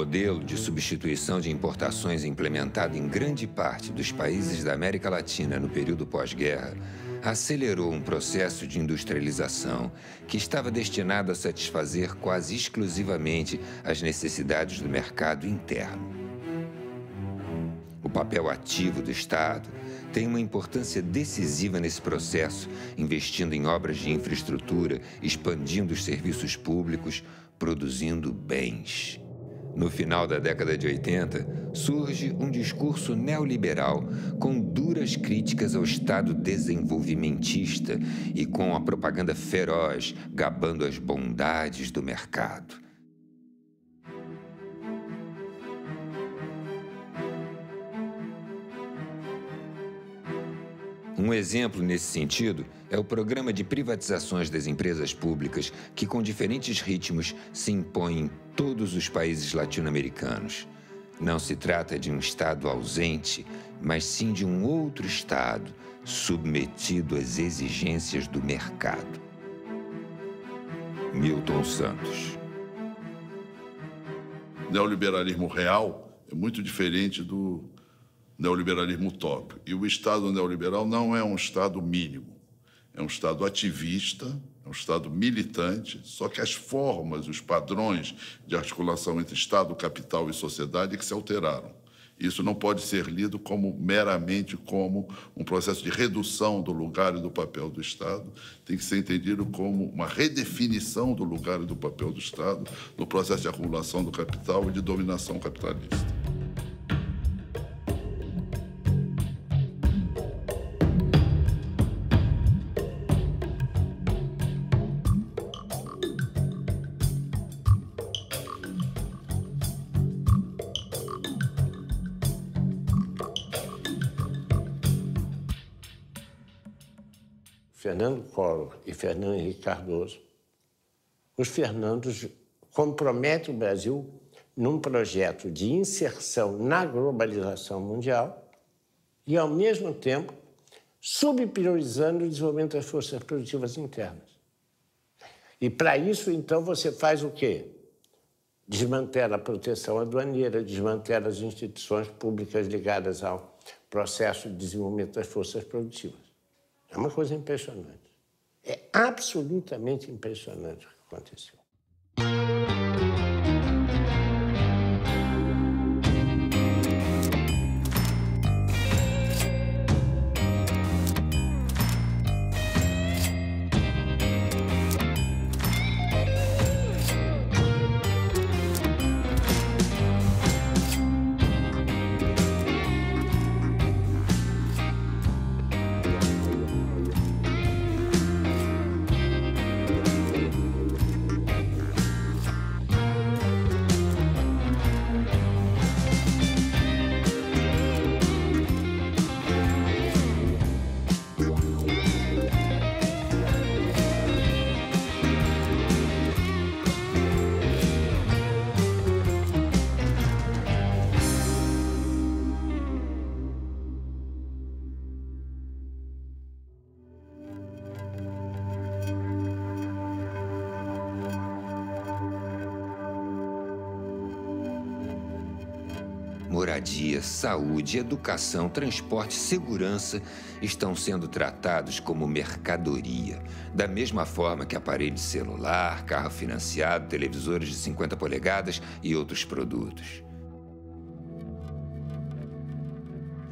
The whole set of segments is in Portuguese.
modelo de substituição de importações implementado em grande parte dos países da América Latina no período pós-guerra acelerou um processo de industrialização que estava destinado a satisfazer quase exclusivamente as necessidades do mercado interno. O papel ativo do Estado tem uma importância decisiva nesse processo, investindo em obras de infraestrutura, expandindo os serviços públicos, produzindo bens. No final da década de 80, surge um discurso neoliberal com duras críticas ao Estado desenvolvimentista e com a propaganda feroz gabando as bondades do mercado. Um exemplo nesse sentido é o programa de privatizações das empresas públicas que, com diferentes ritmos, se impõe em todos os países latino-americanos. Não se trata de um Estado ausente, mas sim de um outro Estado submetido às exigências do mercado. Milton Santos. O neoliberalismo real é muito diferente do neoliberalismo utópico. E o Estado neoliberal não é um Estado mínimo, é um Estado ativista, é um Estado militante, só que as formas, os padrões de articulação entre Estado, capital e sociedade é que se alteraram. Isso não pode ser lido meramente como um processo de redução do lugar e do papel do Estado, tem que ser entendido como uma redefinição do lugar e do papel do Estado no processo de acumulação do capital e de dominação capitalista. Fernando Collor e Fernando Henrique Cardoso, os Fernandos comprometem o Brasil num projeto de inserção na globalização mundial e, ao mesmo tempo, subpriorizando o desenvolvimento das forças produtivas internas. E, para isso, então, você faz o quê? Desmantela a proteção aduaneira, desmantela as instituições públicas ligadas ao processo de desenvolvimento das forças produtivas. É uma coisa impressionante. É absolutamente impressionante o que aconteceu. Moradia, saúde, educação, transporte, segurança estão sendo tratados como mercadoria, da mesma forma que aparelho de celular, carro financiado, televisores de 50 polegadas e outros produtos.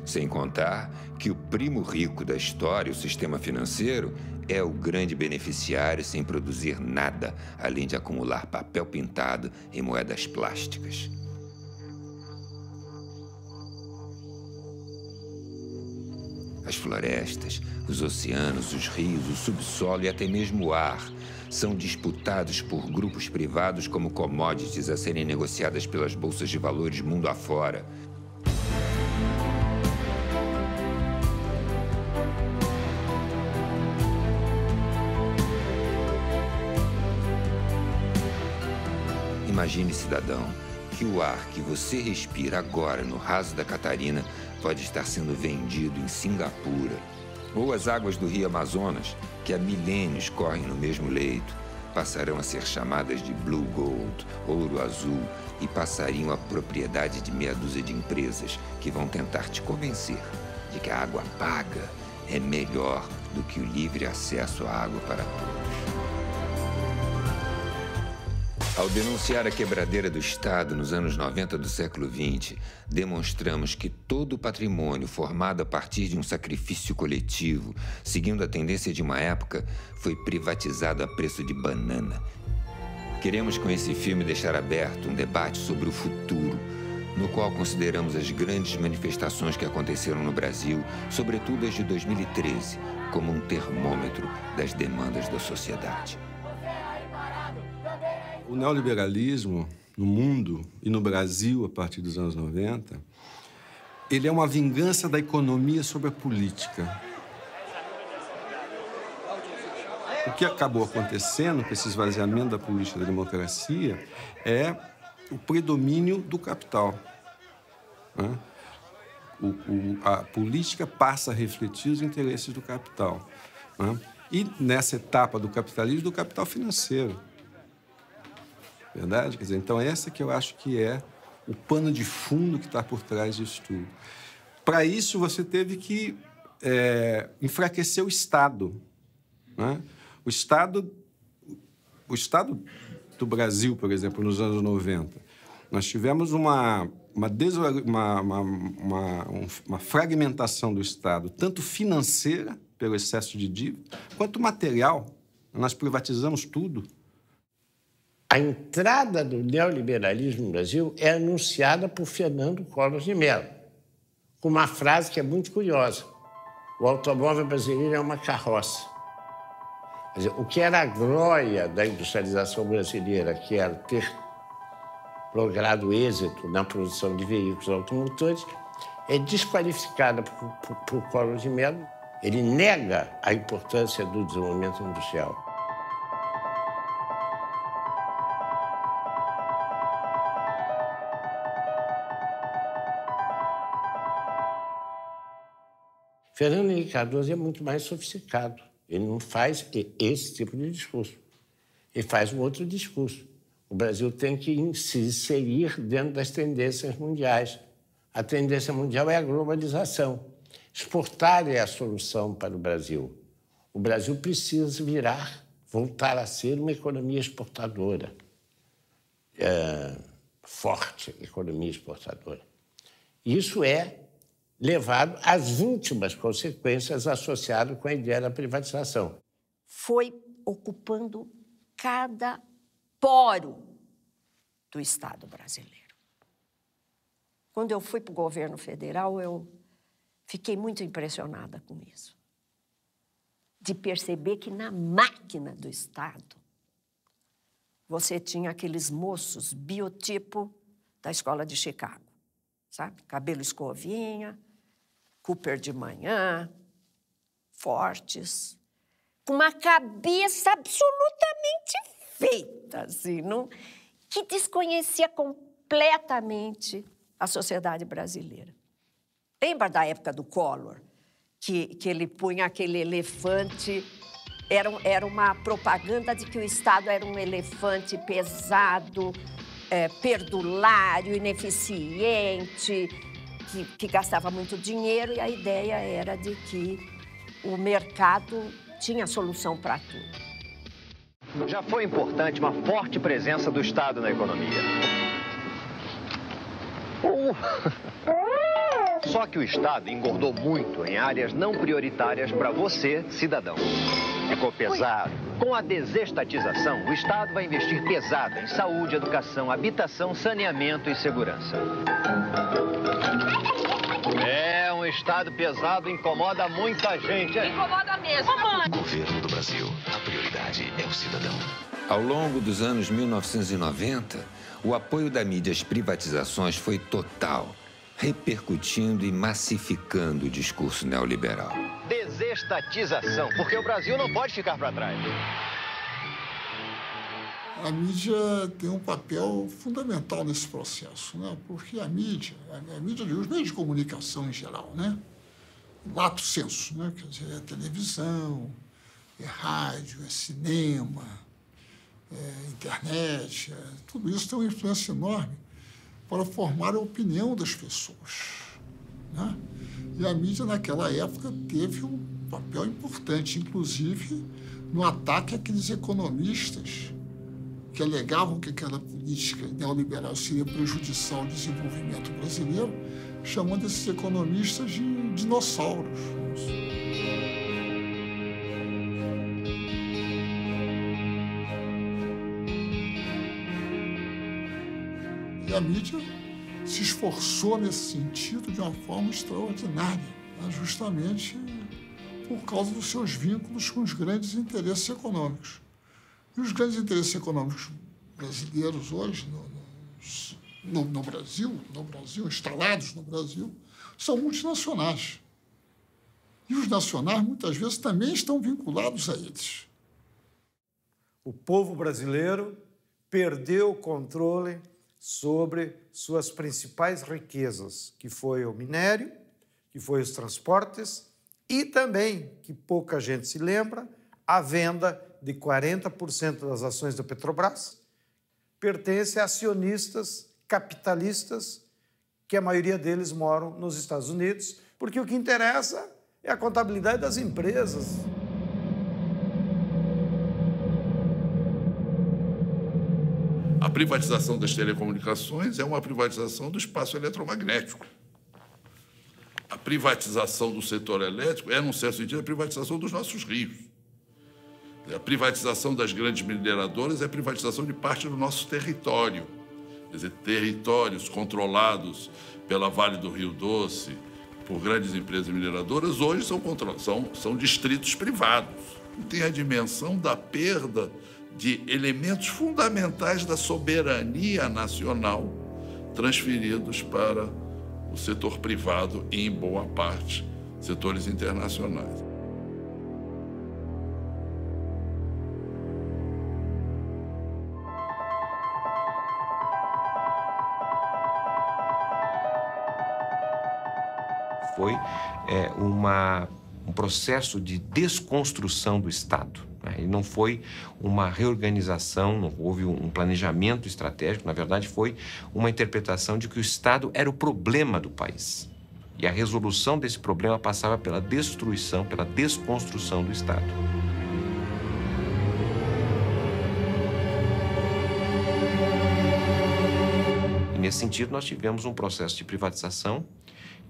Sem contar que o primo rico da história, o sistema financeiro, é o grande beneficiário sem produzir nada, além de acumular papel pintado e moedas plásticas. As florestas, os oceanos, os rios, o subsolo e até mesmo o ar são disputados por grupos privados como commodities a serem negociadas pelas bolsas de valores mundo afora. Imagine, cidadão, que o ar que você respira agora no raso da Catarina pode estar sendo vendido em Singapura, ou as águas do Rio Amazonas, que há milênios correm no mesmo leito, passarão a ser chamadas de Blue Gold, ouro azul, e passariam à propriedade de meia dúzia de empresas que vão tentar te convencer de que a água paga é melhor do que o livre acesso à água para todos. Ao denunciar a quebradeira do Estado nos anos 90 do século XX, demonstramos que todo o patrimônio formado a partir de um sacrifício coletivo, seguindo a tendência de uma época, foi privatizado a preço de banana. Queremos com esse filme deixar aberto um debate sobre o futuro, no qual consideramos as grandes manifestações que aconteceram no Brasil, sobretudo as de 2013, como um termômetro das demandas da sociedade. O neoliberalismo no mundo e no Brasil, a partir dos anos 90, ele é uma vingança da economia sobre a política. O que acabou acontecendo com esse esvaziamento da política da democracia é o predomínio do capital. Né? A política passa a refletir os interesses do capital. Né? E nessa etapa do capitalismo, do capital financeiro. Verdade? Quer dizer, então, essa que eu acho que é o pano de fundo que está por trás disso tudo. Para isso, você teve que enfraquecer o Estado. Né? O Estado do Brasil, por exemplo, nos anos 90, nós tivemos uma fragmentação do Estado, tanto financeira, pelo excesso de dívida, quanto material. Nós privatizamos tudo. A entrada do neoliberalismo no Brasil é anunciada por Fernando Collor de Mello, com uma frase que é muito curiosa. O automóvel brasileiro é uma carroça. Quer dizer, o que era a glória da industrialização brasileira, que era ter logrado êxito na produção de veículos automotores, é desqualificada por Collor de Mello. Ele nega a importância do desenvolvimento industrial. Fernando Henrique Cardoso é muito mais sofisticado. Ele não faz esse tipo de discurso. Ele faz um outro discurso. O Brasil tem que se inserir dentro das tendências mundiais. A tendência mundial é a globalização. Exportar é a solução para o Brasil. O Brasil precisa voltar a ser uma economia exportadora. Forte economia exportadora. Isso é levado às últimas consequências associadas com a ideia da privatização. Foi ocupando cada poro do Estado brasileiro. Quando eu fui para o governo federal, eu fiquei muito impressionada com isso. De perceber que na máquina do Estado, você tinha aqueles moços biotipo da escola de Chicago, sabe? Cabelo escovinha, Cooper de manhã, fortes, com uma cabeça absolutamente feita, assim, que desconhecia completamente a sociedade brasileira. Lembra da época do Collor, que ele punha aquele elefante, era uma propaganda de que o Estado era um elefante pesado, perdulário, ineficiente, que gastava muito dinheiro, e a ideia era de que o mercado tinha solução para tudo. Já foi importante uma forte presença do Estado na economia. Só que o Estado engordou muito em áreas não prioritárias para você, cidadão. Ficou pesado. Com a desestatização, o Estado vai investir pesado em saúde, educação, habitação, saneamento e segurança. Um Estado pesado incomoda muita gente. Incomoda mesmo. Governo do Brasil. A prioridade é o cidadão. Ao longo dos anos 1990, o apoio da mídia às privatizações foi total, repercutindo e massificando o discurso neoliberal. Desestatização, porque o Brasil não pode ficar para trás. A mídia tem um papel fundamental nesse processo, né? Porque a mídia de os meios de comunicação em geral, né? Lato sensu, né? Quer dizer, é televisão, é rádio, é cinema, internet, tudo isso tem uma influência enorme para formar a opinião das pessoas, né? E a mídia, naquela época, teve um papel importante, inclusive no ataque àqueles economistas que alegavam que aquela política neoliberal seria prejudicial ao desenvolvimento brasileiro, chamando esses economistas de dinossauros. E a mídia se esforçou nesse sentido de uma forma extraordinária, né? Justamente por causa dos seus vínculos com os grandes interesses econômicos. E os grandes interesses econômicos brasileiros hoje, no Brasil, instalados no Brasil, são multinacionais. E os nacionais, muitas vezes, também estão vinculados a eles. O povo brasileiro perdeu o controle sobre suas principais riquezas, que foi o minério, que foi os transportes e também, que pouca gente se lembra, a venda de 40% das ações da Petrobras pertence a acionistas capitalistas, que a maioria deles moram nos Estados Unidos, porque o que interessa é a contabilidade das empresas. A privatização das telecomunicações é uma privatização do espaço eletromagnético. A privatização do setor elétrico é, num certo sentido, a privatização dos nossos rios. A privatização das grandes mineradoras é a privatização de parte do nosso território. Quer dizer, territórios controlados pela Vale do Rio Doce, por grandes empresas mineradoras, hoje são distritos privados. Tem a dimensão da perda de elementos fundamentais da soberania nacional transferidos para o setor privado e, em boa parte, setores internacionais. Foi um processo de desconstrução do Estado. Né? E não foi uma reorganização, não houve um planejamento estratégico, na verdade foi uma interpretação de que o Estado era o problema do país. E a resolução desse problema passava pela destruição, pela desconstrução do Estado. E nesse sentido nós tivemos um processo de privatização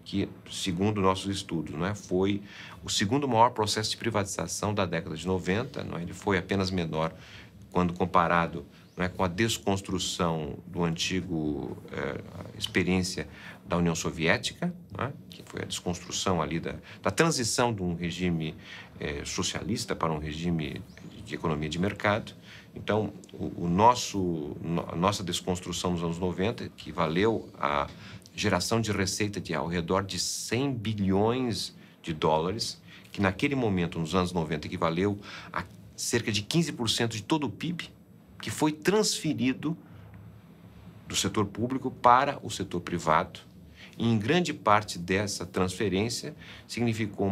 que, segundo nossos estudos, foi o segundo maior processo de privatização da década de 90. Ele foi apenas menor quando comparado com a desconstrução do antigo experiência da União Soviética, que foi a desconstrução ali da transição de um regime socialista para um regime de economia de mercado. Então, a nossa desconstrução nos anos 90, que valeu a geração de receita de ao redor de 100 bilhões de dólares, que naquele momento, nos anos 90, equivaleu a cerca de 15% de todo o PIB, que foi transferido do setor público para o setor privado. E em grande parte dessa transferência significou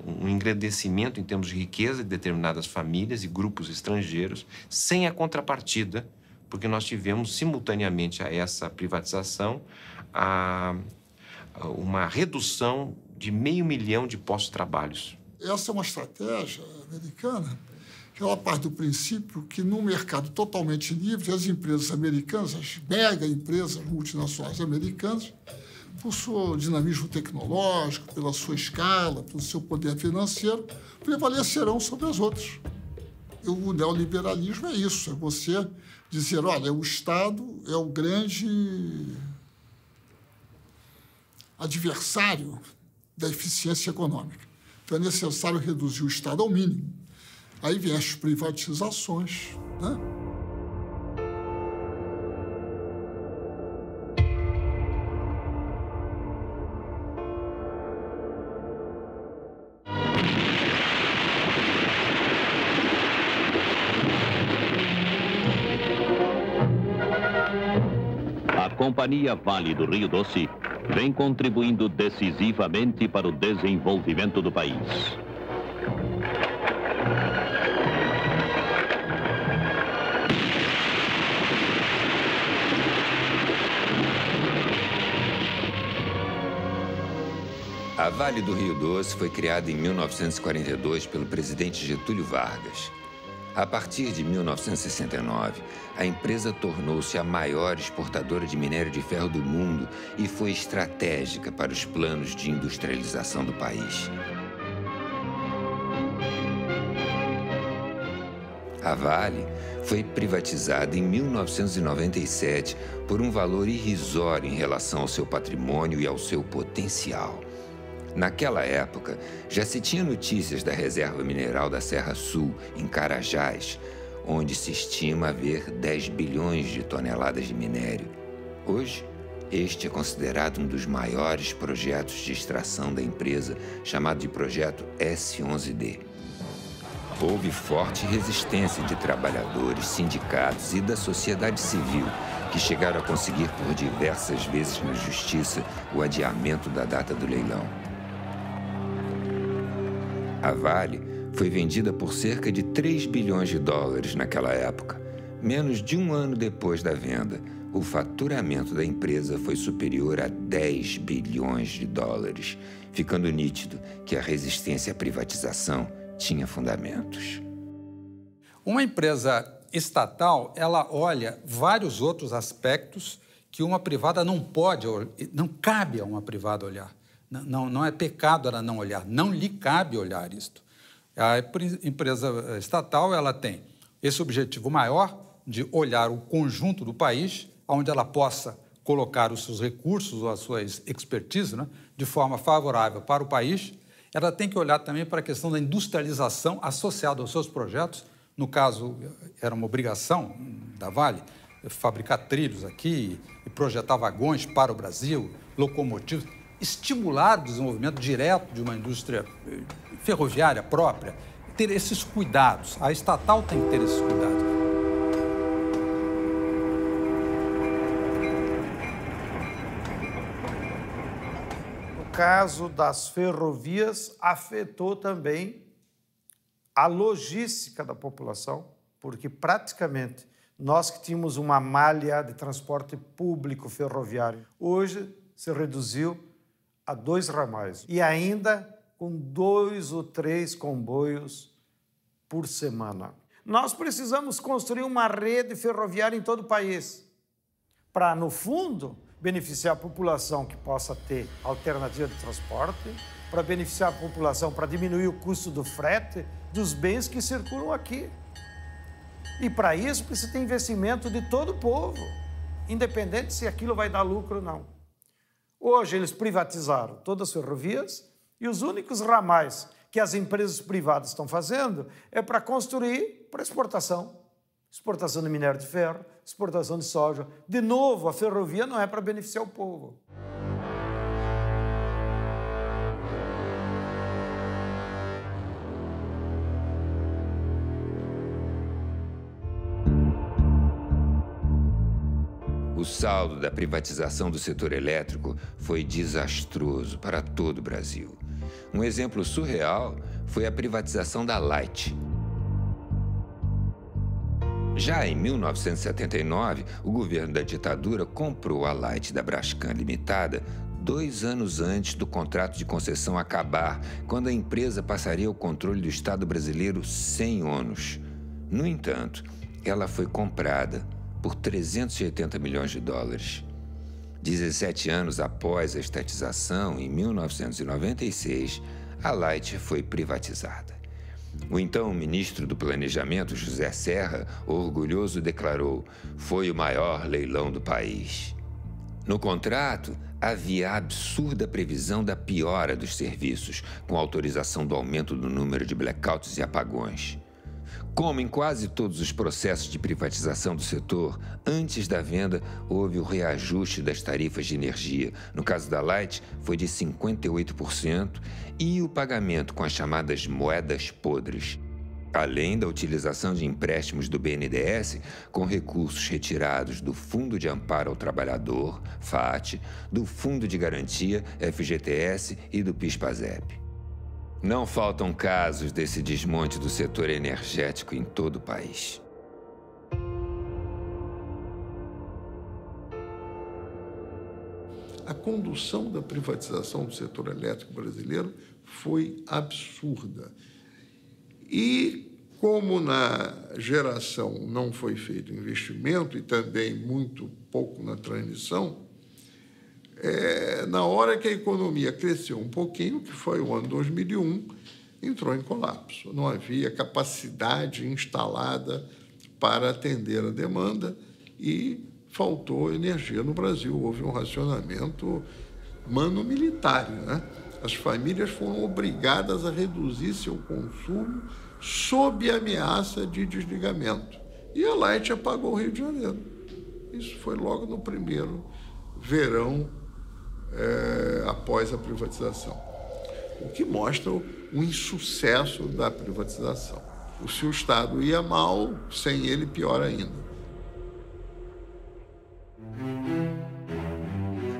um engrandecimento em termos de riqueza de determinadas famílias e grupos estrangeiros, sem a contrapartida, porque nós tivemos simultaneamente a essa privatização uma redução de 500 mil de postos de trabalho. Essa é uma estratégia americana que ela parte do princípio que, num mercado totalmente livre, as empresas americanas, as mega empresas multinacionais americanas, por seu dinamismo tecnológico, pela sua escala, pelo seu poder financeiro, prevalecerão sobre as outras. O neoliberalismo é isso, é você dizer, olha, o Estado é o grande adversário da eficiência econômica. Então, é necessário reduzir o Estado ao mínimo. Aí vem as privatizações, né? A Companhia Vale do Rio Doce vem contribuindo decisivamente para o desenvolvimento do país. A Vale do Rio Doce foi criada em 1942 pelo presidente Getúlio Vargas. A partir de 1969, a empresa tornou-se a maior exportadora de minério de ferro do mundo e foi estratégica para os planos de industrialização do país. A Vale foi privatizada em 1997 por um valor irrisório em relação ao seu patrimônio e ao seu potencial. Naquela época, já se tinha notícias da reserva mineral da Serra Sul, em Carajás, onde se estima haver 10 bilhões de toneladas de minério. Hoje, este é considerado um dos maiores projetos de extração da empresa, chamado de Projeto S11D. Houve forte resistência de trabalhadores, sindicatos e da sociedade civil, que chegaram a conseguir por diversas vezes na justiça o adiamento da data do leilão. A Vale foi vendida por cerca de 3 bilhões de dólares naquela época. Menos de um ano depois da venda, o faturamento da empresa foi superior a 10 bilhões de dólares, ficando nítido que a resistência à privatização tinha fundamentos. Uma empresa estatal, ela olha vários outros aspectos que uma privada não pode, não cabe a uma privada olhar. Não é pecado ela não olhar, não lhe cabe olhar isto. A empresa estatal, ela tem esse objetivo maior de olhar o conjunto do país, onde ela possa colocar os seus recursos ou as suas expertise, né, de forma favorável para o país. Ela tem que olhar também para a questão da industrialização associada aos seus projetos. No caso, era uma obrigação da Vale fabricar trilhos aqui e projetar vagões para o Brasil, locomotivas, estimular o desenvolvimento direto de uma indústria ferroviária própria, ter esses cuidados. A estatal tem que ter esses cuidados. No caso das ferrovias, afetou também a logística da população, porque praticamente nós que tínhamos uma malha de transporte público ferroviário, hoje se reduziu a 2 ramais e ainda com 2 ou 3 comboios por semana. Nós precisamos construir uma rede ferroviária em todo o país para, no fundo, beneficiar a população que possa ter alternativa de transporte, para beneficiar a população, para diminuir o custo do frete dos bens que circulam aqui. E para isso precisa ter investimento de todo o povo, independente se aquilo vai dar lucro ou não. Hoje eles privatizaram todas as ferrovias e os únicos ramais que as empresas privadas estão fazendo é para construir para exportação. Exportação de minério de ferro, exportação de soja. De novo, a ferrovia não é para beneficiar o povo. O saldo da privatização do setor elétrico foi desastroso para todo o Brasil. Um exemplo surreal foi a privatização da Light. Já em 1979, o governo da ditadura comprou a Light da Braskem Limitada 2 anos antes do contrato de concessão acabar, quando a empresa passaria ao controle do Estado brasileiro sem ônus. No entanto, ela foi comprada por 380 milhões de dólares. 17 anos após a estatização, em 1996, a Light foi privatizada. O então ministro do Planejamento, José Serra, orgulhoso, declarou: "Foi o maior leilão do país." No contrato, havia a absurda previsão da piora dos serviços, com autorização do aumento do número de blackouts e apagões. Como em quase todos os processos de privatização do setor, antes da venda houve o reajuste das tarifas de energia. No caso da Light, foi de 58% e o pagamento com as chamadas moedas podres. Além da utilização de empréstimos do BNDES com recursos retirados do Fundo de Amparo ao Trabalhador, FAT, do Fundo de Garantia, FGTS e do PIS/PASEP. Não faltam casos desse desmonte do setor energético em todo o país. A condução da privatização do setor elétrico brasileiro foi absurda. E, como na geração não foi feito investimento e também muito pouco na transmissão, na hora que a economia cresceu um pouquinho, que foi o ano 2001, entrou em colapso. Não havia capacidade instalada para atender a demanda e faltou energia no Brasil. Houve um racionamento mano-militário, né? As famílias foram obrigadas a reduzir seu consumo sob ameaça de desligamento. E a Light apagou o Rio de Janeiro. Isso foi logo no primeiro verão após a privatização. O que mostra o insucesso da privatização. Se o Estado ia mal, sem ele, pior ainda.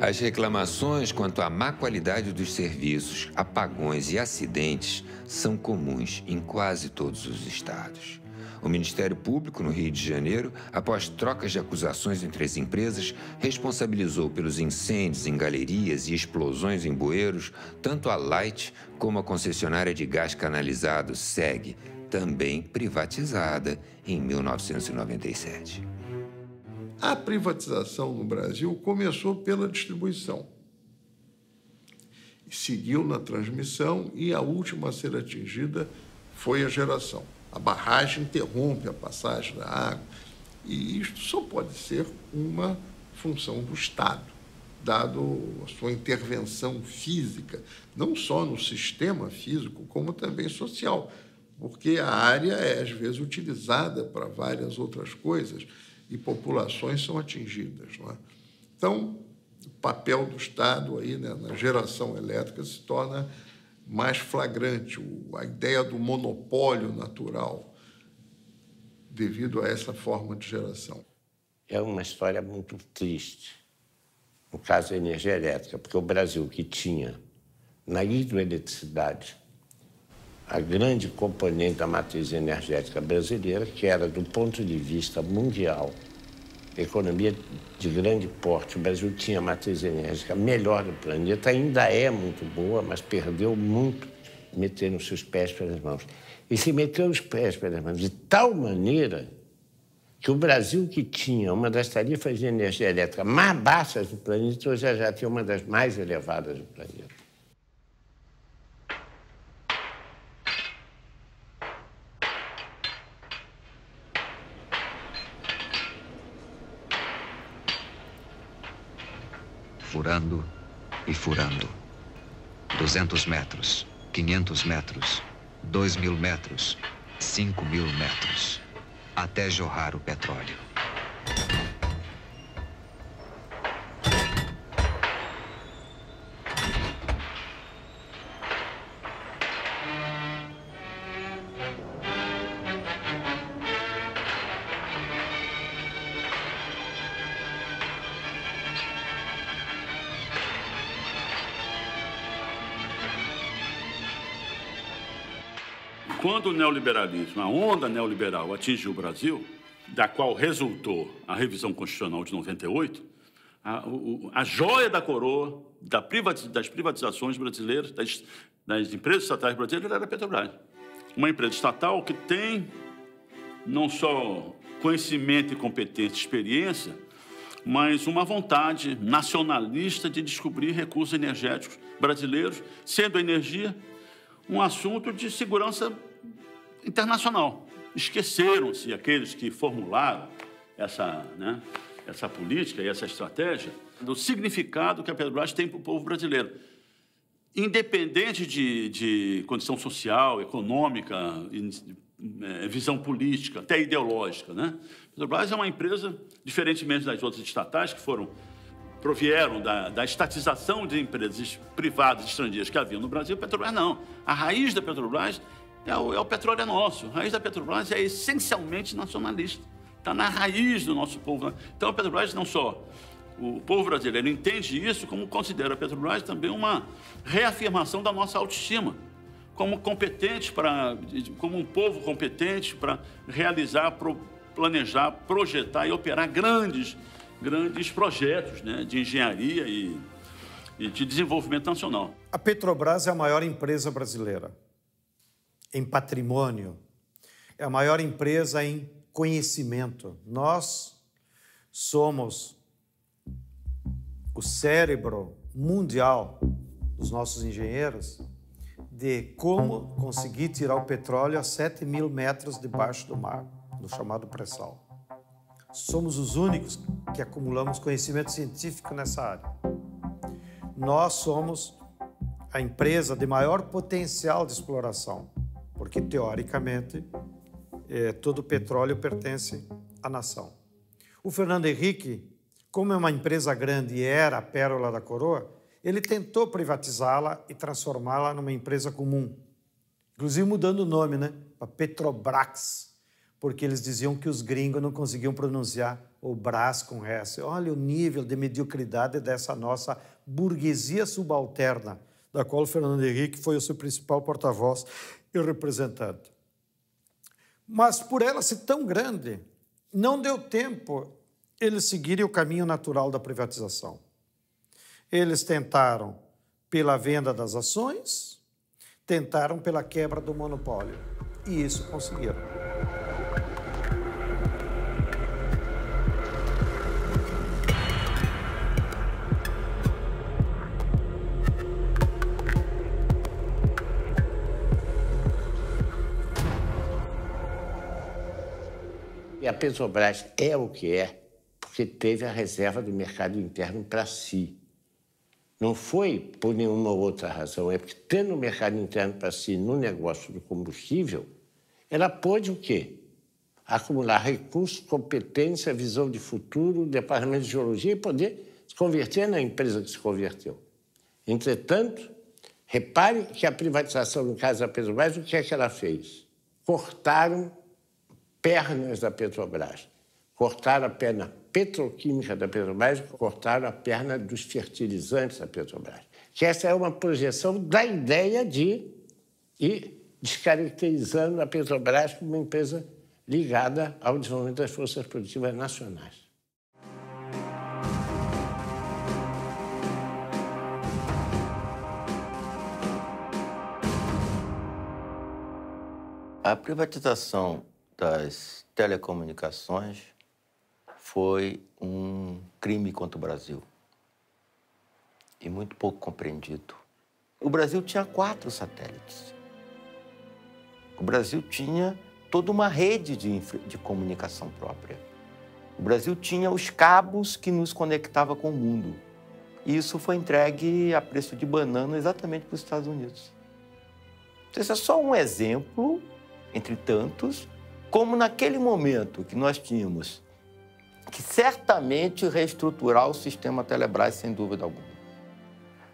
As reclamações quanto à má qualidade dos serviços, apagões e acidentes são comuns em quase todos os estados. O Ministério Público, no Rio de Janeiro, após trocas de acusações entre as empresas, responsabilizou pelos incêndios em galerias e explosões em bueiros tanto a Light como a concessionária de gás canalizado SEG, também privatizada em 1997. A privatização no Brasil começou pela distribuição, seguiu na transmissão e a última a ser atingida foi a geração. A barragem interrompe a passagem da água e isto só pode ser uma função do Estado, dado a sua intervenção física, não só no sistema físico, como também social, porque a área é, às vezes, utilizada para várias outras coisas e populações são atingidas, não é? Então, o papel do Estado aí, né, na geração elétrica se torna mais flagrante, a ideia do monopólio natural devido a essa forma de geração. É uma história muito triste, no caso da energia elétrica, porque o Brasil, que tinha na hidroeletricidade a grande componente da matriz energética brasileira, que era, do ponto de vista mundial, economia de grande porte. O Brasil tinha a matriz energética melhor do planeta, ainda é muito boa, mas perdeu muito metendo os seus pés pelas mãos. E se meteu os pés pelas mãos de tal maneira que o Brasil, que tinha uma das tarifas de energia elétrica mais baixas do planeta, hoje já tem uma das mais elevadas do planeta. Furando e furando. 200 metros, 500 metros, 2.000 metros, 5.000 metros, até jorrar o petróleo. Quando o neoliberalismo, a onda neoliberal atingiu o Brasil, da qual resultou a revisão constitucional de 98, a joia da coroa das privatizações brasileiras, das empresas estatais brasileiras, era a Petrobras. Uma empresa estatal que tem não só conhecimento e competência e experiência, mas uma vontade nacionalista de descobrir recursos energéticos brasileiros, sendo a energia um assunto de segurança internacional. Esqueceram-se aqueles que formularam essa política e essa estratégia do significado que a Petrobras tem para o povo brasileiro. Independente de condição social, econômica, visão política, até ideológica, né? A Petrobras é uma empresa, diferentemente das outras estatais, que provieram da estatização de empresas privadas estrangeiras que haviam no Brasil. A Petrobras não. A raiz da Petrobras o petróleo é nosso. A raiz da Petrobras é essencialmente nacionalista. Está na raiz do nosso povo. Então, a Petrobras não só o povo brasileiro entende isso, como considera a Petrobras também uma reafirmação da nossa autoestima, como competente como um povo competente para realizar, planejar, projetar e operar grandes projetos, né, de engenharia e de desenvolvimento nacional. A Petrobras é a maior empresa brasileira em patrimônio, é a maior empresa em conhecimento. Nós somos o cérebro mundial dos nossos engenheiros de como conseguir tirar o petróleo a 7.000 metros debaixo do mar, no chamado pré-sal. Somos os únicos que acumulamos conhecimento científico nessa área. Nós somos a empresa de maior potencial de exploração, porque, teoricamente, todo o petróleo pertence à nação. O Fernando Henrique, como é uma empresa grande e era a pérola da coroa, ele tentou privatizá-la e transformá-la numa empresa comum. Inclusive mudando o nome, né? Para Petrobras, porque eles diziam que os gringos não conseguiam pronunciar o Brás com S. Olha o nível de mediocridade dessa nossa burguesia subalterna, da qual o Fernando Henrique foi o seu principal porta-voz e representante. Mas por ela ser tão grande, não deu tempo eles seguirem o caminho natural da privatização. Eles tentaram pela venda das ações, tentaram pela quebra do monopólio, e isso conseguiram. E a Petrobras é o que é porque teve a reserva do mercado interno para si. Não foi por nenhuma outra razão, é porque, tendo o mercado interno para si no negócio do combustível, ela pôde o quê? Acumular recursos, competência, visão de futuro, departamento de geologia e poder se converter na empresa que se converteu. Entretanto, repare que a privatização, no caso da Petrobras, o que é que ela fez? Cortaram pernas da Petrobras, cortaram a perna petroquímica da Petrobras, cortaram a perna dos fertilizantes da Petrobras. Que essa é uma projeção da ideia de ir descaracterizando a Petrobras como uma empresa ligada ao desenvolvimento das forças produtivas nacionais. A privatização das telecomunicações foi um crime contra o Brasil e muito pouco compreendido. O Brasil tinha 4 satélites. O Brasil tinha toda uma rede de comunicação própria. O Brasil tinha os cabos que nos conectavam com o mundo. E isso foi entregue a preço de banana exatamente para os Estados Unidos. Esse é só um exemplo, entre tantos, como naquele momento que nós tínhamos que certamente reestruturar o sistema Telebrás, sem dúvida alguma.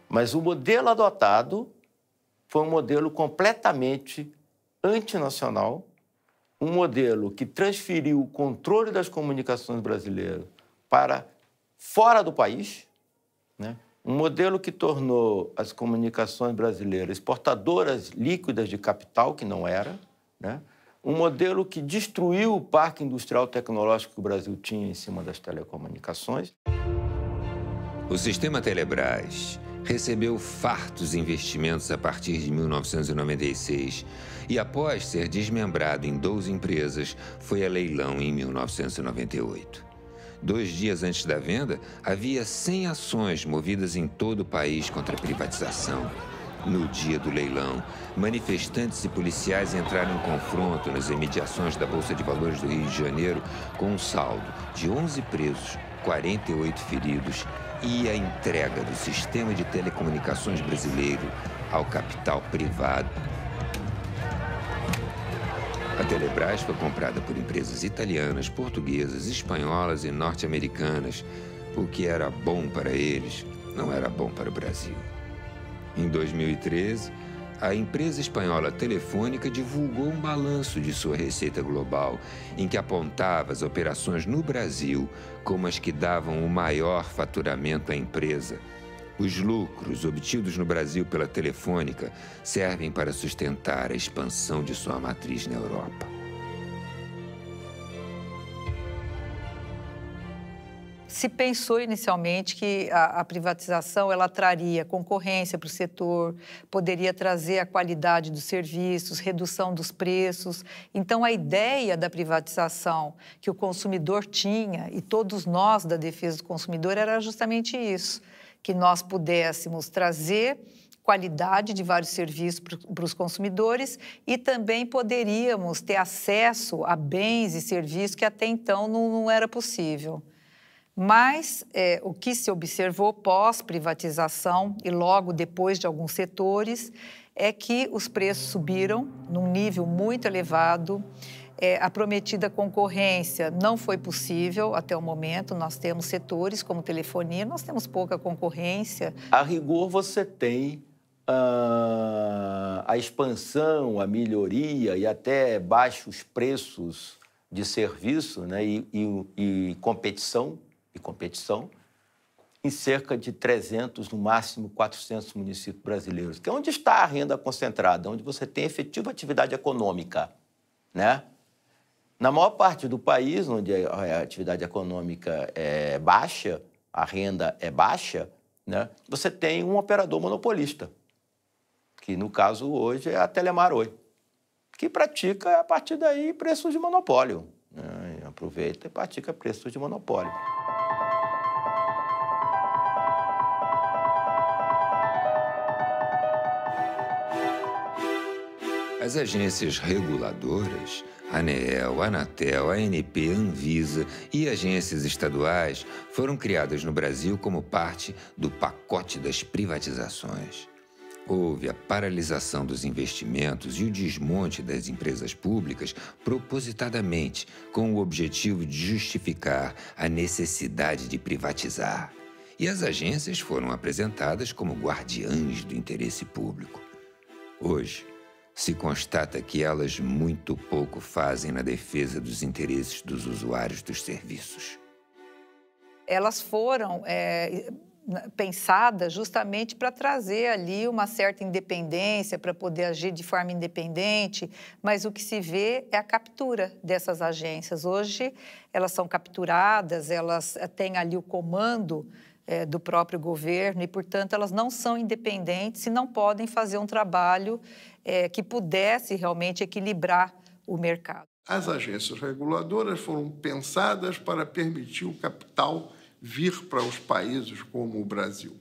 Mas o modelo adotado foi um modelo completamente antinacional, um modelo que transferiu o controle das comunicações brasileiras para fora do país, né? Um modelo que tornou as comunicações brasileiras exportadoras líquidas de capital, que não era, né? Um modelo que destruiu o parque industrial tecnológico que o Brasil tinha em cima das telecomunicações. O sistema Telebrás recebeu fartos investimentos a partir de 1996 e, após ser desmembrado em 12 empresas, foi a leilão em 1998. 2 dias antes da venda, havia 100 ações movidas em todo o país contra a privatização. No dia do leilão, manifestantes e policiais entraram em confronto nas imediações da Bolsa de Valores do Rio de Janeiro com um saldo de 11 presos, 48 feridos e a entrega do sistema de telecomunicações brasileiro ao capital privado. A Telebrás foi comprada por empresas italianas, portuguesas, espanholas e norte-americanas. O que era bom para eles não era bom para o Brasil. Em 2013, a empresa espanhola Telefônica divulgou um balanço de sua receita global, em que apontava as operações no Brasil como as que davam o maior faturamento à empresa. Os lucros obtidos no Brasil pela Telefônica servem para sustentar a expansão de sua matriz na Europa. Se pensou inicialmente que a privatização ela traria concorrência para o setor, poderia trazer a qualidade dos serviços, redução dos preços. Então, a ideia da privatização que o consumidor tinha, e todos nós da defesa do consumidor, era justamente isso, que nós pudéssemos trazer qualidade de vários serviços para os consumidores e também poderíamos ter acesso a bens e serviços que até então não era possível. Mas o que se observou pós-privatização e logo depois de alguns setores é que os preços subiram num nível muito elevado. A prometida concorrência não foi possível até o momento. Nós temos setores como telefonia, nós temos pouca concorrência. A rigor, você tem a expansão, a melhoria e até baixos preços de serviço, né, e competição em cerca de 300, no máximo 400 municípios brasileiros, que é onde está a renda concentrada, onde você tem efetiva atividade econômica, né? Na maior parte do país, onde a atividade econômica é baixa, a renda é baixa, né, você tem um operador monopolista, que no caso hoje é a Telemar Oi, que pratica, a partir daí, preços de monopólio, né? Aproveita e pratica preços de monopólio. As agências reguladoras, ANEEL, Anatel, ANP, Anvisa e agências estaduais foram criadas no Brasil como parte do pacote das privatizações. Houve a paralisação dos investimentos e o desmonte das empresas públicas propositadamente, com o objetivo de justificar a necessidade de privatizar. E as agências foram apresentadas como guardiãs do interesse público. Hoje, se constata que elas muito pouco fazem na defesa dos interesses dos usuários dos serviços. Elas foram pensadas justamente para trazer ali uma certa independência, para poder agir de forma independente, mas o que se vê é a captura dessas agências. Hoje, elas são capturadas, elas têm ali o comando do próprio governo e, portanto, elas não são independentes e não podem fazer um trabalho que pudesse realmente equilibrar o mercado. As agências reguladoras foram pensadas para permitir o capital vir para os países como o Brasil.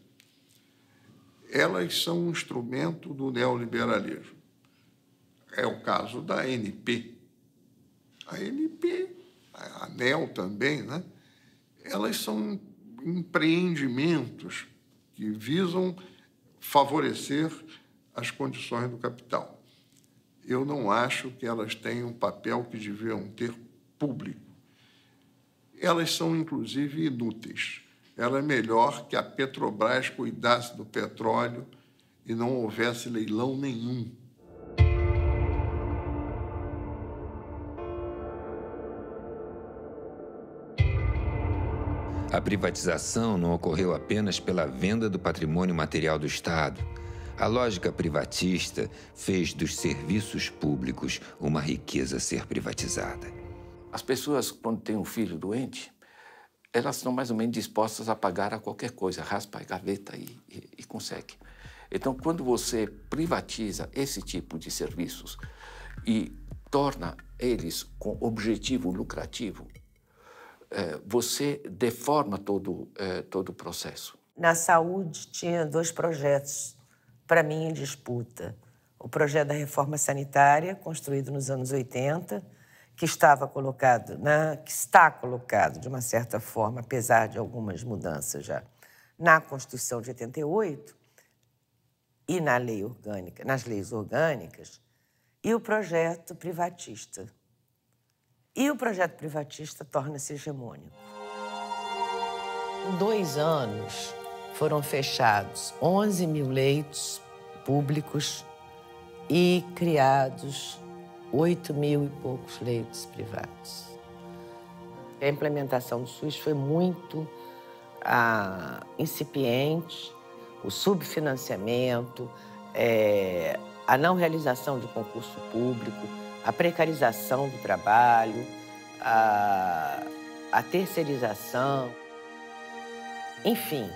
Elas são um instrumento do neoliberalismo. É o caso da ANP. A ANP, a ANEL também, né? Elas são empreendimentos que visam favorecer as condições do capital. Eu não acho que elas tenham um papel que deviam ter público. Elas são, inclusive, inúteis. Era melhor que a Petrobras cuidasse do petróleo e não houvesse leilão nenhum. A privatização não ocorreu apenas pela venda do patrimônio material do Estado. A lógica privatista fez dos serviços públicos uma riqueza a ser privatizada. As pessoas, quando têm um filho doente, elas estão mais ou menos dispostas a pagar a qualquer coisa, raspa a gaveta e consegue. Então, quando você privatiza esse tipo de serviços e torna eles com objetivo lucrativo, você deforma todo o processo. Na saúde, tinha 2 projetos, para mim, em disputa. O projeto da reforma sanitária, construído nos anos 80, que está colocado, de uma certa forma, apesar de algumas mudanças já, na Constituição de 88 e na lei orgânica, nas leis orgânicas, e o projeto privatista. E o projeto privatista torna-se hegemônico. Em 2 anos, foram fechados 11 mil leitos públicos e criados 8 mil e poucos leitos privados. A implementação do SUS foi muito incipiente, o subfinanciamento, a não realização de concurso público, a precarização do trabalho, a terceirização. Enfim,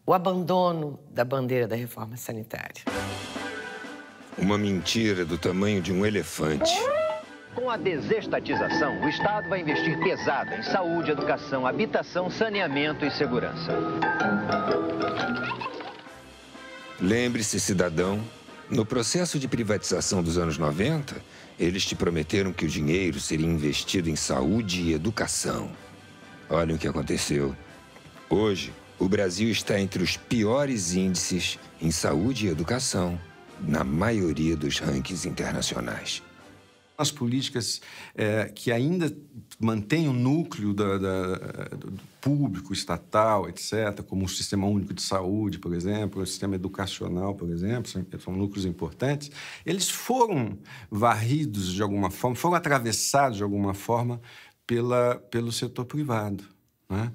o abandono da bandeira da reforma sanitária. Uma mentira do tamanho de um elefante. Com a desestatização, o Estado vai investir pesado em saúde, educação, habitação, saneamento e segurança. Lembre-se, cidadão, no processo de privatização dos anos 90, eles te prometeram que o dinheiro seria investido em saúde e educação. Olha o que aconteceu. Hoje, o Brasil está entre os piores índices em saúde e educação, na maioria dos rankings internacionais. As políticas que ainda mantêm o núcleo do público, estatal, etc., como o Sistema Único de Saúde, por exemplo, o sistema educacional, por exemplo, são núcleos importantes, eles foram varridos de alguma forma, foram atravessados de alguma forma pelo setor privado, né?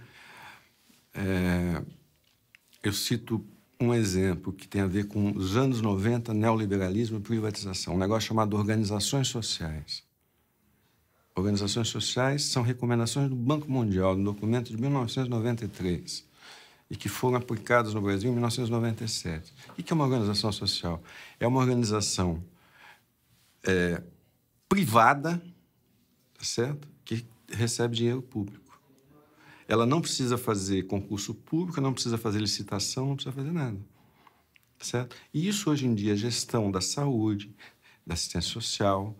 Eu cito um exemplo que tem a ver com os anos 90, neoliberalismo e privatização, um negócio chamado organizações sociais. Organizações sociais são recomendações do Banco Mundial, no documento de 1993, e que foram aplicadas no Brasil em 1997. O que é uma organização social? É uma organização privada, certo? Que recebe dinheiro público. Ela não precisa fazer concurso público, não precisa fazer licitação, não precisa fazer nada, certo? E isso, hoje em dia, a gestão da saúde, da assistência social,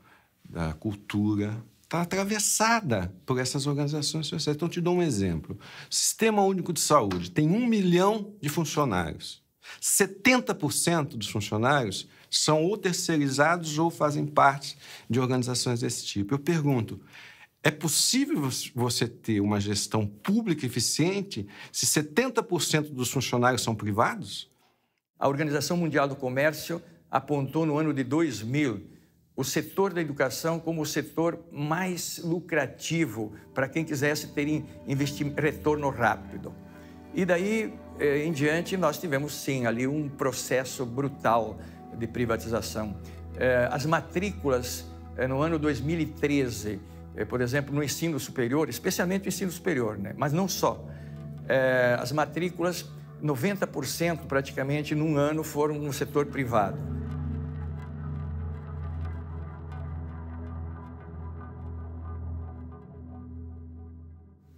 da cultura, está atravessada por essas organizações sociais. Então, te dou um exemplo. O Sistema Único de Saúde tem 1 milhão de funcionários. 70% dos funcionários são ou terceirizados ou fazem parte de organizações desse tipo. Eu pergunto, é possível você ter uma gestão pública eficiente se 70% dos funcionários são privados? A Organização Mundial do Comércio apontou no ano de 2000 o setor da educação como o setor mais lucrativo para quem quisesse ter retorno rápido. E daí em diante nós tivemos sim ali um processo brutal de privatização. As matrículas no ano 2013, por exemplo, no ensino superior, especialmente o ensino superior, né? Mas não só. As matrículas, 90% praticamente num ano foram no setor privado.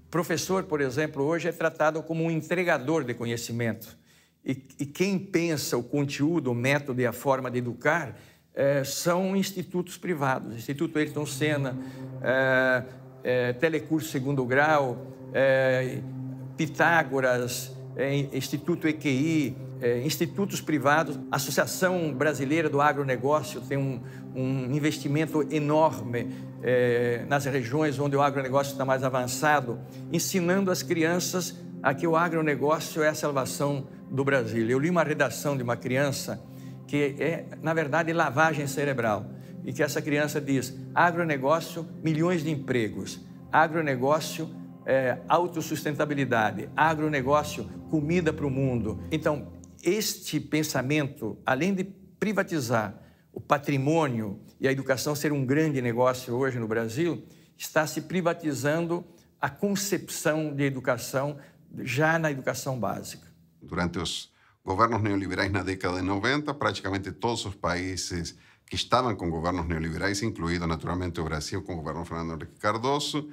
Professor, por exemplo, hoje é tratado como um entregador de conhecimento. E quem pensa o conteúdo, o método e a forma de educar são institutos privados, Instituto Ayrton Senna, Telecurso Segundo Grau, Pitágoras, Instituto EQI, institutos privados. A Associação Brasileira do Agronegócio tem um investimento enorme nas regiões onde o agronegócio está mais avançado, ensinando as crianças a que o agronegócio é a salvação do Brasil. Eu li uma redação de uma criança que é, na verdade, lavagem cerebral, e que essa criança diz: agronegócio, milhões de empregos, agronegócio, autossustentabilidade, agronegócio, comida para o mundo. Então, este pensamento, além de privatizar o patrimônio e a educação ser um grande negócio hoje no Brasil, está se privatizando a concepção de educação já na educação básica. Durante os governos neoliberais na década de 90, praticamente todos os países que estavam com governos neoliberais, incluído naturalmente o Brasil com o governo Fernando Henrique Cardoso,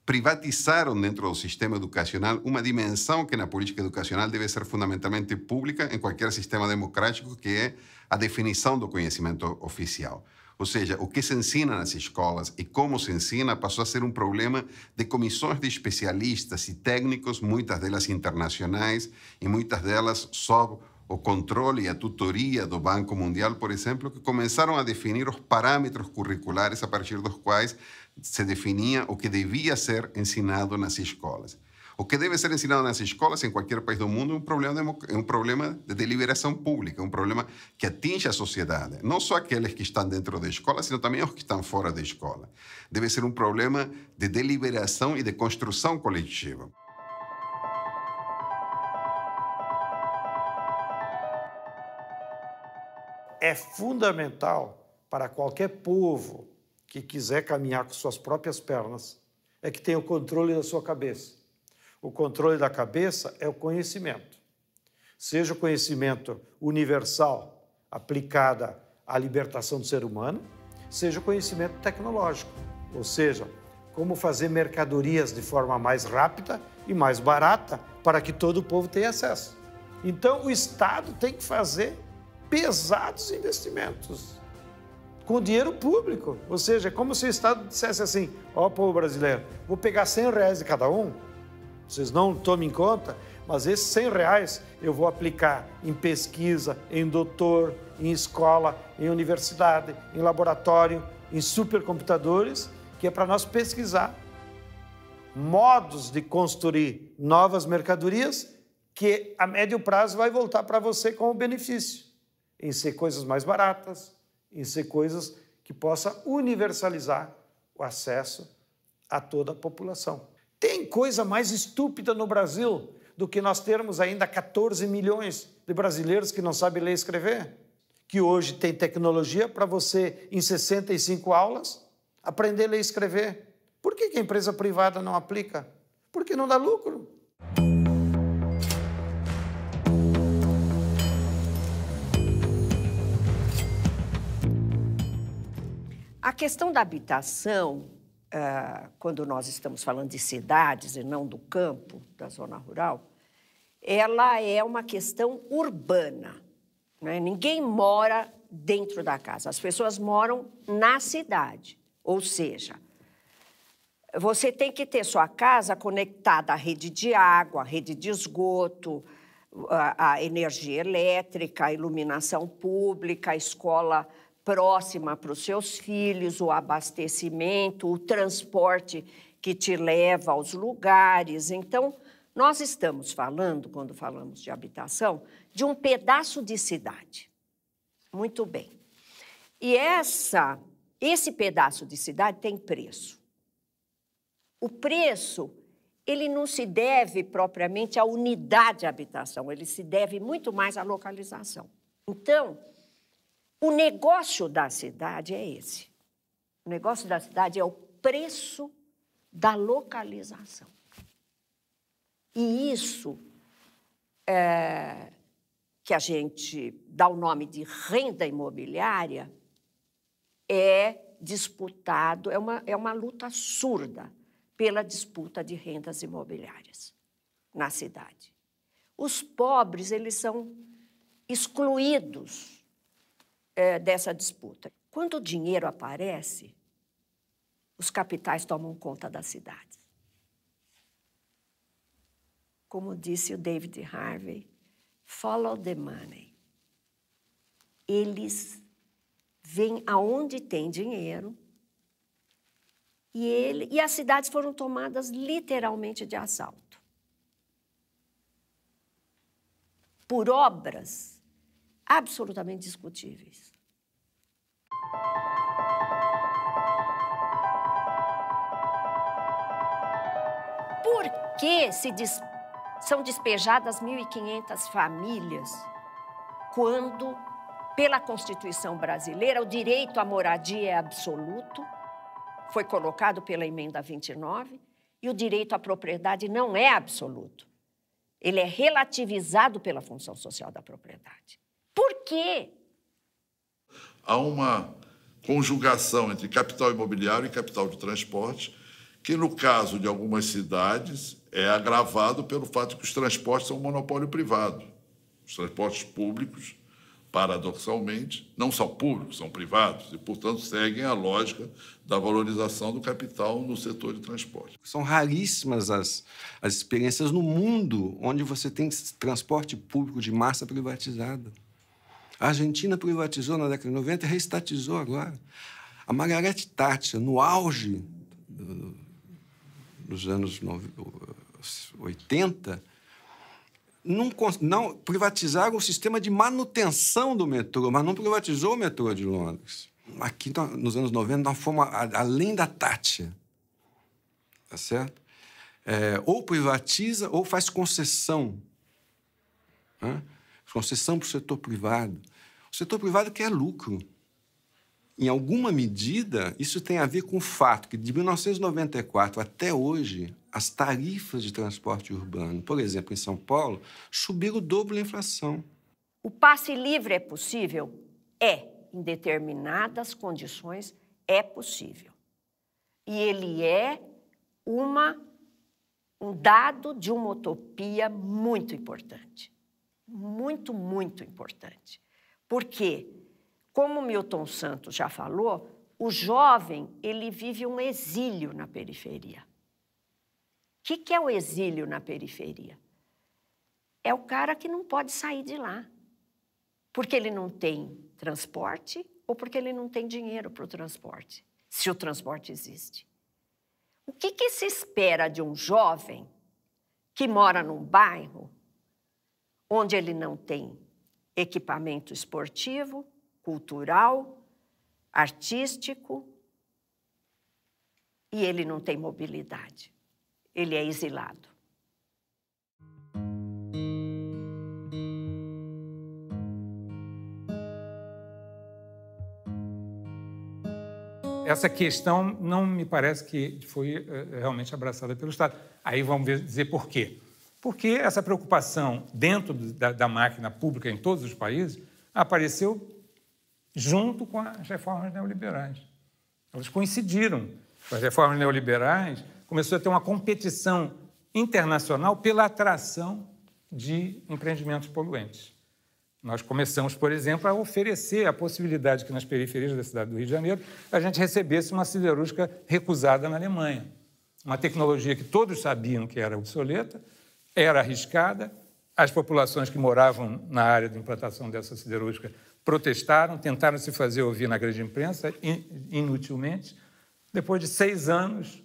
privatizaram dentro do sistema educacional uma dimensão que na política educacional deve ser fundamentalmente pública em qualquer sistema democrático, que é a definição do conhecimento oficial. Ou seja, o que se ensina nas escolas e como se ensina passou a ser um problema de comissões de especialistas e técnicos, muitas delas internacionais e muitas delas sob o controle e a tutoria do Banco Mundial, por exemplo, que começaram a definir os parâmetros curriculares a partir dos quais se definia o que devia ser ensinado nas escolas. O que deve ser ensinado nas escolas em qualquer país do mundo é um problema de deliberação pública, um problema que atinge a sociedade. Não só aqueles que estão dentro da escola, sino também os que estão fora da escola. Deve ser um problema de deliberação e de construção coletiva. É fundamental para qualquer povo que quiser caminhar com suas próprias pernas, é que tenha o controle da sua cabeça. O controle da cabeça é o conhecimento. Seja o conhecimento universal, aplicado à libertação do ser humano, seja o conhecimento tecnológico, ou seja, como fazer mercadorias de forma mais rápida e mais barata para que todo o povo tenha acesso. Então, o Estado tem que fazer pesados investimentos com dinheiro público. Ou seja, é como se o Estado dissesse assim, ó, povo brasileiro, vou pegar R$100 de cada um, vocês não tomem em conta, mas esses R$100 eu vou aplicar em pesquisa, em doutor, em escola, em universidade, em laboratório, em supercomputadores, que é para nós pesquisar modos de construir novas mercadorias que a médio prazo vai voltar para você como benefício, em ser coisas mais baratas, em ser coisas que possa universalizar o acesso a toda a população. Tem coisa mais estúpida no Brasil do que nós termos ainda 14 milhões de brasileiros que não sabem ler e escrever? Que hoje tem tecnologia para você, em 65 aulas, aprender a ler e escrever. Por que a empresa privada não aplica? Porque não dá lucro. A questão da habitação, quando nós estamos falando de cidades e não do campo, da zona rural, ela é uma questão urbana, né? Ninguém mora dentro da casa, as pessoas moram na cidade. Ou seja, você tem que ter sua casa conectada à rede de água, à rede de esgoto, à energia elétrica, à iluminação pública, à escola próxima para os seus filhos, o abastecimento, o transporte que te leva aos lugares. Então, nós estamos falando, quando falamos de habitação, de um pedaço de cidade. Muito bem. E esse pedaço de cidade tem preço. O preço, ele não se deve propriamente à unidade de habitação, ele se deve muito mais à localização. Então, o negócio da cidade é esse. O negócio da cidade é o preço da localização. E isso que a gente dá o nome de renda imobiliária é disputado, é uma luta surda pela disputa de rendas imobiliárias na cidade. Os pobres, eles são excluídos dessa disputa. Quando o dinheiro aparece, os capitais tomam conta das cidades. Como disse o David Harvey, follow the money. Eles vêm aonde tem dinheiro e as cidades foram tomadas literalmente de assalto. Por obras absolutamente discutíveis. Por que são despejadas 1.500 famílias quando, pela Constituição brasileira, o direito à moradia é absoluto, foi colocado pela Emenda 29, e o direito à propriedade não é absoluto. Ele é relativizado pela função social da propriedade. Por quê? Há uma conjugação entre capital imobiliário e capital de transporte, que, no caso de algumas cidades, é agravado pelo fato de que os transportes são um monopólio privado. Os transportes públicos, paradoxalmente, não são públicos, são privados, e, portanto, seguem a lógica da valorização do capital no setor de transporte. São raríssimas as experiências no mundo onde você tem transporte público de massa privatizado. A Argentina privatizou na década de 90 e reestatizou agora. A Margaret Thatcher, no auge dos anos 80, não privatizaram o sistema de manutenção do metrô, mas não privatizou o metrô de Londres. Aqui, nos anos 90, nós fomos além da Thatcher. Tá certo? Ou privatiza ou faz concessão. Né? Concessão para o setor privado. O setor privado quer lucro. em alguma medida, isso tem a ver com o fato que, de 1994 até hoje, as tarifas de transporte urbano, por exemplo, em São Paulo, subiram o dobro da inflação. O passe livre é possível? É. Em determinadas condições, é possível. E ele é um dado de uma utopia muito importante. Muito, muito importante. Porque, como Milton Santos já falou, o jovem ele vive um exílio na periferia. O que é o exílio na periferia? É o cara que não pode sair de lá, porque ele não tem transporte ou porque ele não tem dinheiro para o transporte, se o transporte existe. O que se espera de um jovem que mora num bairro onde ele não tem equipamento esportivo, cultural, artístico e ele não tem mobilidade? Ele é exilado. Essa questão não me parece que foi realmente abraçada pelo Estado. Aí vamos dizer por quê. Porque essa preocupação dentro da máquina pública em todos os países apareceu junto com as reformas neoliberais. Elas coincidiram. As reformas neoliberais começou a ter uma competição internacional pela atração de empreendimentos poluentes. Nós começamos, por exemplo, a oferecer a possibilidade que nas periferias da cidade do Rio de Janeiro a gente recebesse uma siderúrgica recusada na Alemanha. Uma tecnologia que todos sabiam que era obsoleta, era arriscada, as populações que moravam na área de implantação dessa siderúrgica protestaram, tentaram se fazer ouvir na grande imprensa, inutilmente. Depois de 6 anos,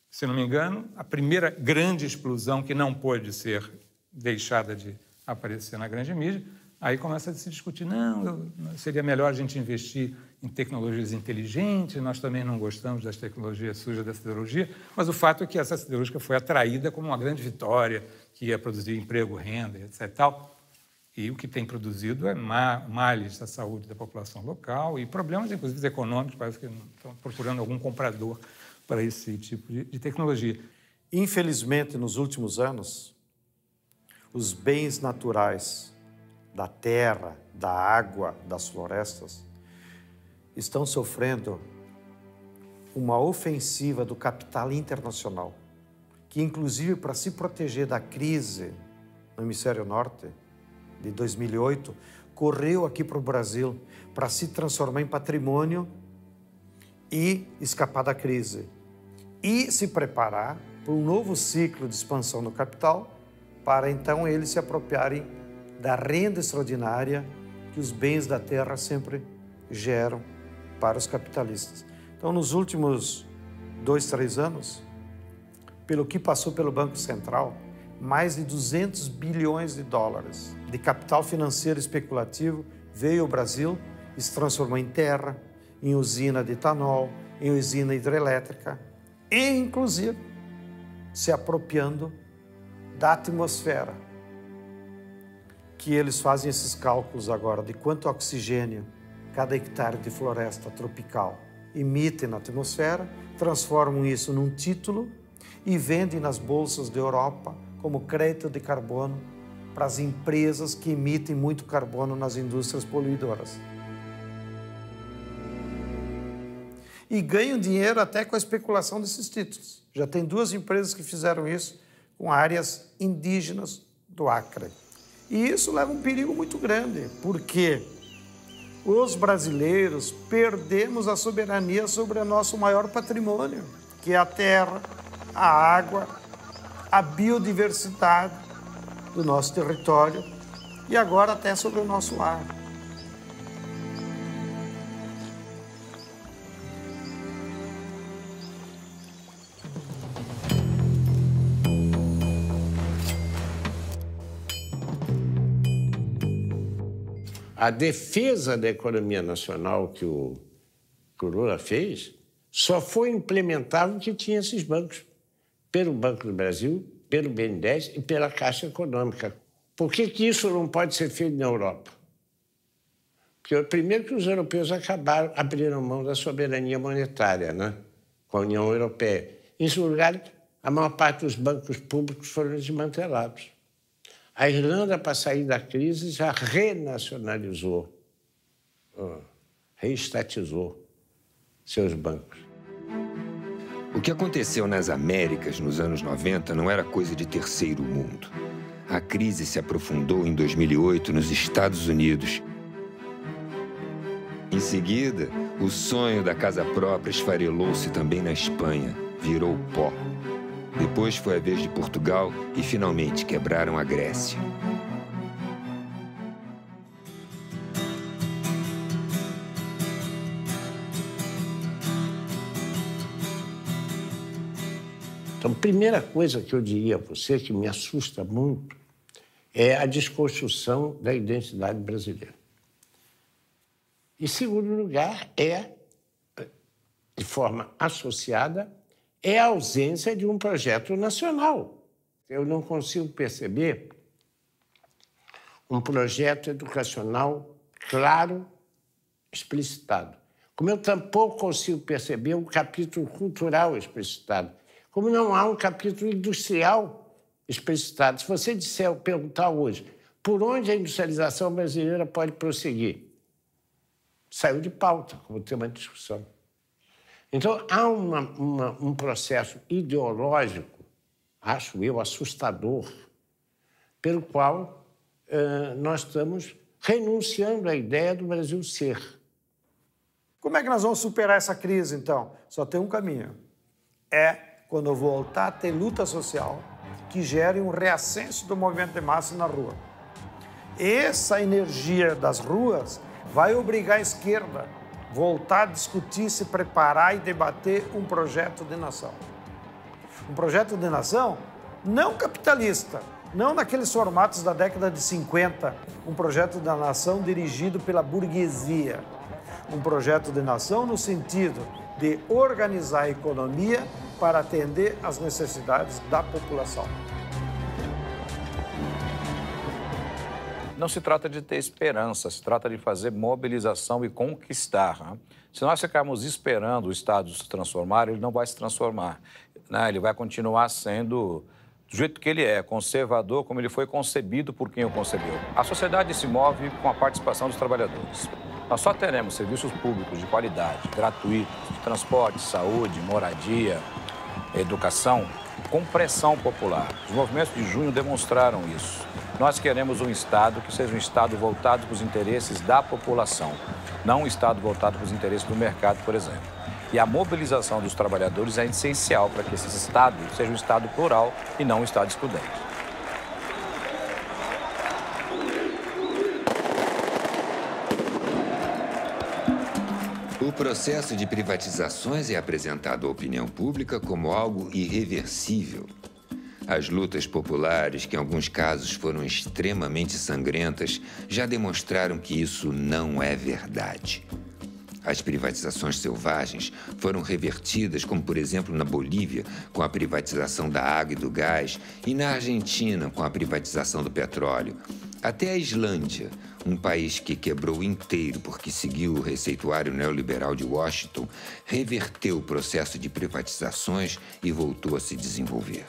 se não me engano, a primeira grande explosão que não pôde ser deixada de aparecer na grande mídia, aí começa a se discutir, não, seria melhor a gente investir em tecnologias inteligentes, nós também não gostamos das tecnologias sujas da siderurgia, mas o fato é que essa siderúrgica foi atraída como uma grande vitória, que ia produzir emprego, renda, etc. E o que tem produzido é males à saúde da população local e problemas, inclusive, econômicos, parece que estão procurando algum comprador para esse tipo de tecnologia. Infelizmente, nos últimos anos, os bens naturais da terra, da água, das florestas, estão sofrendo uma ofensiva do capital internacional, que, inclusive, para se proteger da crise no hemisfério norte, de 2008, correu aqui para o Brasil para se transformar em patrimônio e escapar da crise. E se preparar para um novo ciclo de expansão do capital, para então eles se apropriarem da renda extraordinária que os bens da terra sempre geram para os capitalistas. Então, nos últimos 2, 3 anos, pelo que passou pelo Banco Central, mais de 200 bilhões de dólares de capital financeiro especulativo veio ao Brasil e se transformou em terra, em usina de etanol, em usina hidrelétrica e, inclusive, se apropriando da atmosfera, que eles fazem esses cálculos agora de quanto oxigênio cada hectare de floresta tropical emite na atmosfera, transformam isso num título e vendem nas bolsas da Europa como crédito de carbono para as empresas que emitem muito carbono nas indústrias poluidoras. E ganham dinheiro até com a especulação desses títulos. Já tem 2 empresas que fizeram isso com áreas indígenas do Acre. E isso leva um perigo muito grande, porque os brasileiros perdemos a soberania sobre o nosso maior patrimônio, que é a terra, a água, a biodiversidade do nosso território e agora até sobre o nosso ar. A defesa da economia nacional que o Lula fez só foi implementável porque tinha esses bancos, pelo Banco do Brasil, pelo BNDES e pela Caixa Econômica. Por que isso não pode ser feito na Europa? Porque Porque, primeiro, que os europeus abriram mão da soberania monetária, né? Com a União Europeia. Em segundo lugar, a maior parte dos bancos públicos foram desmantelados. A Irlanda, para sair da crise, já renacionalizou, reestatizou seus bancos. O que aconteceu nas Américas nos anos 90 não era coisa de terceiro mundo. A crise se aprofundou em 2008 nos Estados Unidos. Em seguida, o sonho da casa própria esfarelou-se também na Espanha, virou pó. Depois foi a vez de Portugal e, finalmente, quebraram a Grécia. Então, a primeira coisa que eu diria a você, que me assusta muito, é a desconstrução da identidade brasileira. Em segundo lugar, de forma associada, é a ausência de um projeto nacional. Eu não consigo perceber um projeto educacional claro, explicitado. Como eu tampouco consigo perceber um capítulo cultural explicitado. Como não há um capítulo industrial explicitado. Se você perguntar hoje por onde a industrialização brasileira pode prosseguir, saiu de pauta como tema de discussão. Então, há um processo ideológico, acho eu, assustador, pelo qual nós estamos renunciando à ideia do Brasil ser. Como é que nós vamos superar essa crise, então? Só tem um caminho. É quando voltar a ter luta social que gere um reascenso do movimento de massa na rua. Essa energia das ruas vai obrigar a esquerda a voltar a discutir, se preparar e debater um projeto de nação. Um projeto de nação não capitalista, não naqueles formatos da década de 50, um projeto da nação dirigido pela burguesia. Um projeto de nação no sentido de organizar a economia para atender às necessidades da população. Não se trata de ter esperança, se trata de fazer mobilização e conquistar. Né? Se nós ficarmos esperando o Estado se transformar, ele não vai se transformar. Né? Ele vai continuar sendo do jeito que ele é, conservador, como ele foi concebido por quem o concebeu. A sociedade se move com a participação dos trabalhadores. Nós só teremos serviços públicos de qualidade, gratuitos, de transporte, saúde, moradia, educação, com pressão popular. Os movimentos de junho demonstraram isso. Nós queremos um Estado que seja um Estado voltado para os interesses da população, não um Estado voltado para os interesses do mercado, por exemplo. E a mobilização dos trabalhadores é essencial para que esse Estado seja um Estado plural e não um Estado excludente. O processo de privatizações é apresentado à opinião pública como algo irreversível. As lutas populares, que em alguns casos foram extremamente sangrentas, já demonstraram que isso não é verdade. As privatizações selvagens foram revertidas, como, por exemplo, na Bolívia, com a privatização da água e do gás, e na Argentina, com a privatização do petróleo. Até a Islândia, um país que quebrou inteiro porque seguiu o receituário neoliberal de Washington, reverteu o processo de privatizações e voltou a se desenvolver.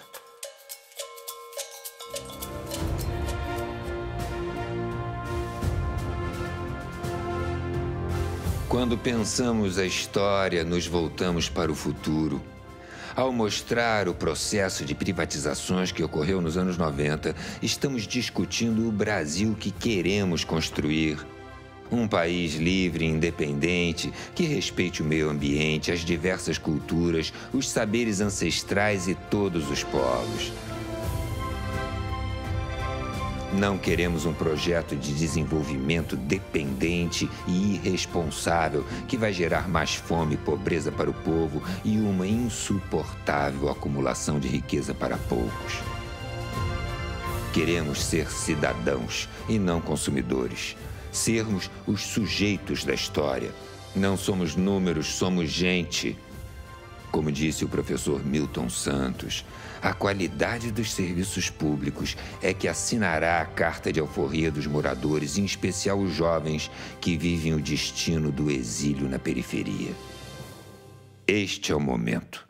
Quando pensamos a história, nos voltamos para o futuro. Ao mostrar o processo de privatizações que ocorreu nos anos 90, estamos discutindo o Brasil que queremos construir. Um país livre e independente, que respeite o meio ambiente, as diversas culturas, os saberes ancestrais e todos os povos. Não queremos um projeto de desenvolvimento dependente e irresponsável que vai gerar mais fome e pobreza para o povo e uma insuportável acumulação de riqueza para poucos. Queremos ser cidadãos e não consumidores. Sermos os sujeitos da história. Não somos números, somos gente. Como disse o professor Milton Santos, a qualidade dos serviços públicos é que assinará a carta de alforria dos moradores, em especial os jovens que vivem o destino do exílio na periferia. Este é o momento.